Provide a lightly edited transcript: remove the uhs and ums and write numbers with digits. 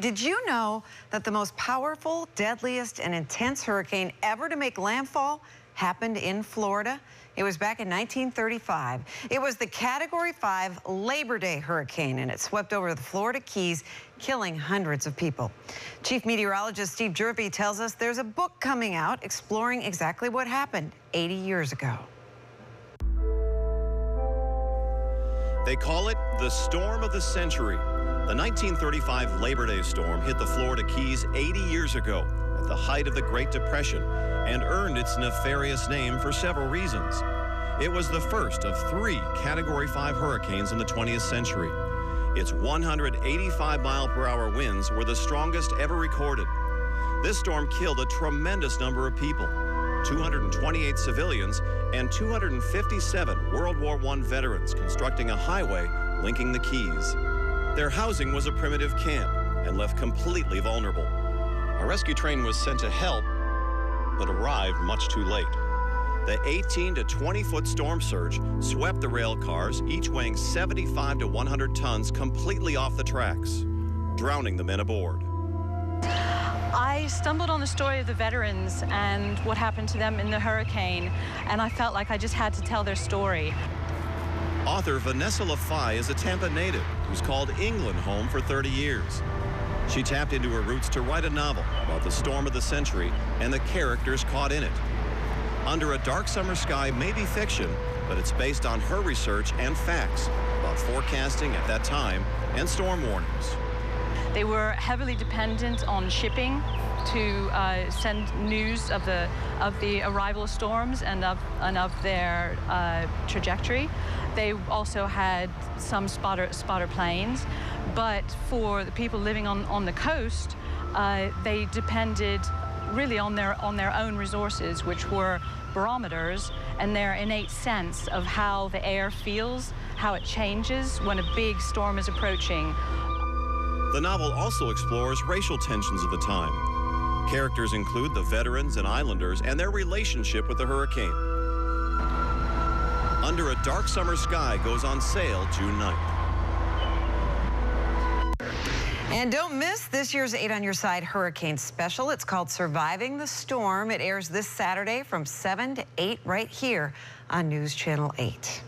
Did you know that the most powerful, deadliest, and intense hurricane ever to make landfall happened in Florida? It was back in 1935. It was the Category 5 Labor Day hurricane, and it swept over the Florida Keys, killing hundreds of people. Chief Meteorologist Steve Jerve tells us there's a book coming out exploring exactly what happened 80 years ago. They call it the storm of the century. The 1935 Labor Day storm hit the Florida Keys 80 years ago at the height of the Great Depression and earned its nefarious name for several reasons. It was the first of 3 Category 5 hurricanes in the 20th century. Its 185-mile-per-hour winds were the strongest ever recorded. This storm killed a tremendous number of people, 228 civilians and 257 World War I veterans constructing a highway linking the Keys. Their housing was a primitive camp and left completely vulnerable. A rescue train was sent to help, but arrived much too late. The 18 to 20-foot storm surge swept the rail cars, each weighing 75 to 100 tons, completely off the tracks, drowning the men aboard. I stumbled on the story of the veterans and what happened to them in the hurricane, and I felt like I just had to tell their story. Author Vanessa Lafaye is a Tampa native who's called England home for 30 years. She tapped into her roots to write a novel about the storm of the century and the characters caught in it. Under a Dark Summer Sky may be fiction, but it's based on her research and facts about forecasting at that time and storm warnings. They were heavily dependent on shipping to send news of the arrival of storms and of their trajectory. They also had some spotter planes, but for the people living on the coast, they depended really on their own resources, which were barometers and their innate sense of how the air feels, how it changes when a big storm is approaching. The novel also explores racial tensions of the time. Characters include the veterans and islanders and their relationship with the hurricane. Under a Dark Summer Sky goes on sale June 9th. And don't miss this year's 8 on Your Side Hurricane Special. It's called Surviving the Storm. It airs this Saturday from 7 to 8 right here on News Channel 8.